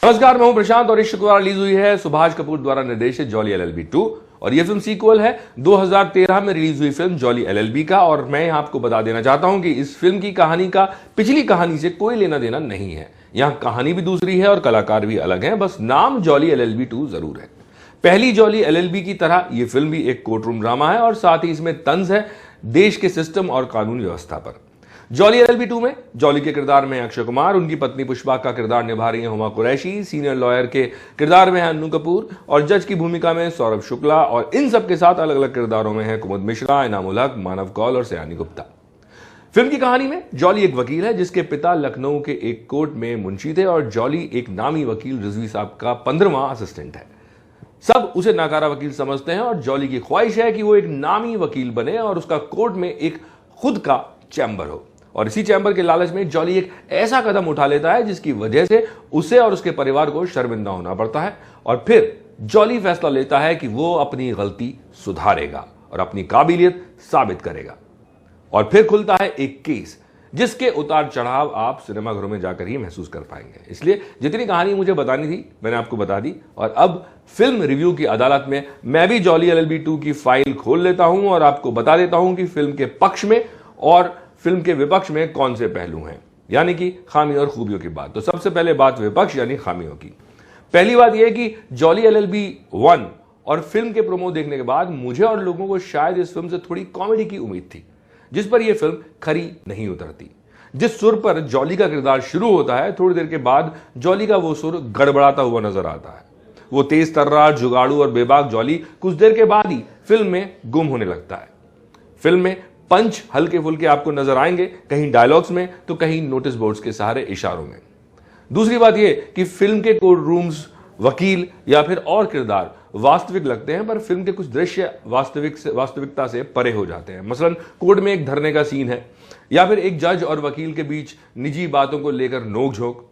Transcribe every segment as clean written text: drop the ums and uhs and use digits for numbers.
नमस्कार, मैं हूं प्रशांत और इस शुक्रवार रिलीज हुई है सुभाष कपूर द्वारा निर्देशित जॉली एलएलबी 2 और यह फिल्म सीक्वल है 2013 में रिलीज हुई फिल्म जॉली एलएलबी का। और मैं यहां आपको बता देना चाहता हूं कि इस फिल्म की कहानी का पिछली कहानी से कोई लेना देना नहीं है। यहां कहानी भी दूसरी है और कलाकार भी अलग हैं, बस नाम जॉली एलएलबी 2 जरूर है। पहली जॉली एलएलबी की तरह यह फिल्म भी एक कोर्ट रूम ड्रामा है और साथ ही इसमें तंज है देश के सिस्टम और कानून व्यवस्था पर। जॉली एलएलबी 2 में जॉली के किरदार में अक्षय कुमार, उनकी पत्नी पुष्पा का किरदार निभा रही हैं हुमा कुरैशी, सीनियर लॉयर के किरदार में है अन्नू कपूर और जज की भूमिका में सौरभ शुक्ला, और इन सब के साथ अलग अलग किरदारों में है कुमुद मिश्रा, इनामुल हक, मानव कौल और सयानी गुप्ता। फिल्म की कहानी में जॉली एक वकील है जिसके पिता लखनऊ के एक कोर्ट में मुंशी थे और जॉली एक नामी वकील रिजवी साहब का 15वां असिस्टेंट है। सब उसे नाकारा वकील समझते हैं और जॉली की ख्वाहिश है कि वो एक नामी वकील बने और उसका कोर्ट में एक खुद का चैम्बर हो। और इसी चैम्बर के लालच में जॉली एक ऐसा कदम उठा लेता है जिसकी वजह से उसे और उसके परिवार को शर्मिंदा होना पड़ता है। और फिर जॉली फैसला लेता है कि वो अपनी गलती सुधारेगा और अपनी काबिलियत साबित करेगा। और फिर खुलता है एक केस जिसके उतार चढ़ाव आप सिनेमाघरों में जाकर ही महसूस कर पाएंगे। इसलिए जितनी कहानी मुझे बतानी थी मैंने आपको बता दी और अब फिल्म रिव्यू की अदालत में मैं भी जॉली एलएलबी 2 की फाइल खोल लेता हूं और आपको बता देता हूं कि फिल्म के पक्ष में और फिल्म के विपक्ष में कौन से पहलू हैं, यानी कि खामी और खूबियों की बात। तो सबसे पहले बात विपक्ष यानी खामियों की। पहली बात यह कि जॉली एलएलबी 1 और फिल्म के प्रोमो देखने के बाद मुझे और लोगों को शायद इस फिल्म से थोड़ी कॉमेडी की उम्मीद थी, जिस पर यह फिल्म खरी नहीं उतरती। जिस सुर पर जॉली का किरदार शुरू होता है, थोड़ी देर के बाद जॉली का वो सुर गड़बड़ाता हुआ नजर आता है। वो तेज तर्रार, जुगाड़ू और बेबाक जॉली कुछ देर के बाद ही फिल्म में गुम होने लगता है। फिल्म में पंच हल्के फुल्के आपको नजर आएंगे, कहीं डायलॉग्स में तो कहीं नोटिस बोर्ड्स के सहारे इशारों में। दूसरी बात यह कि फिल्म के कोर्ट रूम्स, वकील या फिर और किरदार वास्तविक लगते हैं, पर फिल्म के कुछ दृश्य वास्तविकता से परे हो जाते हैं। मसलन कोर्ट में एक धरने का सीन है या फिर एक जज और वकील के बीच निजी बातों को लेकर नोकझोंक।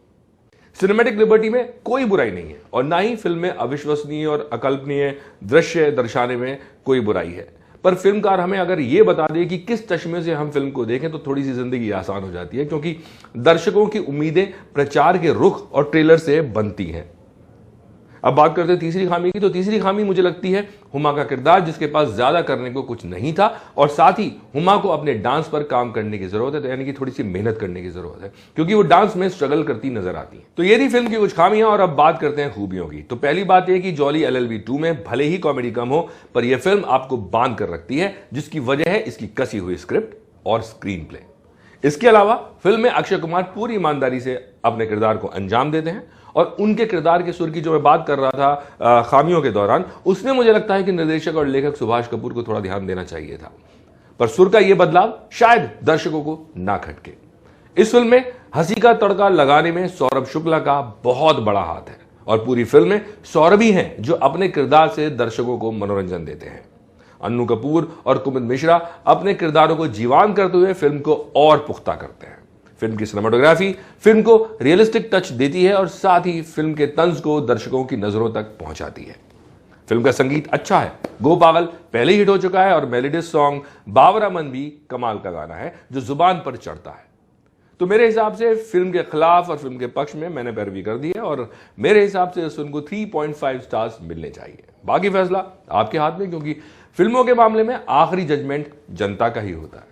सिनेमैटिक लिबर्टी में कोई बुराई नहीं है और ना ही फिल्म में अविश्वसनीय और अकल्पनीय दृश्य दर्शाने में कोई बुराई है, पर फिल्मकार हमें अगर यह बता दे कि किस चश्मे से हम फिल्म को देखें तो थोड़ी सी जिंदगी आसान हो जाती है, क्योंकि दर्शकों की उम्मीदें प्रचार के रुख और ट्रेलर से बनती हैं। अब बात करते हैं तीसरी खामी की। तो तीसरी खामी मुझे लगती है हुमा का किरदार, जिसके पास ज्यादा करने को कुछ नहीं था और साथ ही हुमा को अपने डांस पर काम करने की जरूरत है, तो यानी कि थोड़ी सी मेहनत करने की जरूरत है, क्योंकि वो डांस में स्ट्रगल करती नजर आती है। तो ये थी फिल्म की कुछ खामियां और अब बात करते हैं खूबियों की। तो पहली बात यह कि जॉली एलएलबी 2 में भले ही कॉमेडी कम हो, पर यह फिल्म आपको बांध कर रखती है, जिसकी वजह है इसकी कसी हुई स्क्रिप्ट और स्क्रीन प्ले। इसके अलावा फिल्म में अक्षय कुमार पूरी ईमानदारी से अपने किरदार को अंजाम देते हैं और उनके किरदार के सुर की जो मैं बात कर रहा था खामियों के दौरान, उसमें मुझे लगता है कि निर्देशक और लेखक सुभाष कपूर को थोड़ा ध्यान देना चाहिए था, पर सुर का यह बदलाव शायद दर्शकों को ना खटके। इस फिल्म में हंसी का तड़का लगाने में सौरभ शुक्ला का बहुत बड़ा हाथ है और पूरी फिल्म में सौरभ ही हैं जो अपने किरदार से दर्शकों को मनोरंजन देते हैं। अन्नू कपूर और कुमुद मिश्रा अपने किरदारों को जीवान करते हुए फिल्म को और पुख्ता करते हैं। फिल्म की सिनेमाटोग्राफी फिल्म को रियलिस्टिक टच देती है और साथ ही फिल्म के तंज को दर्शकों की नजरों तक पहुंचाती है। फिल्म का संगीत अच्छा है, गो पागल पहले हिट हो चुका है और मेलोडियस सॉन्ग बावरा मन भी कमाल का गाना है जो जुबान पर चढ़ता है। तो मेरे हिसाब से फिल्म के खिलाफ और फिल्म के पक्ष में मैंने पैरवी कर दी है और मेरे हिसाब से इस फिल्म को 3.5 स्टार्स मिलने चाहिए। बाकी फैसला आपके हाथ में, क्योंकि फिल्मों के मामले में आखिरी जजमेंट जनता का ही होता है।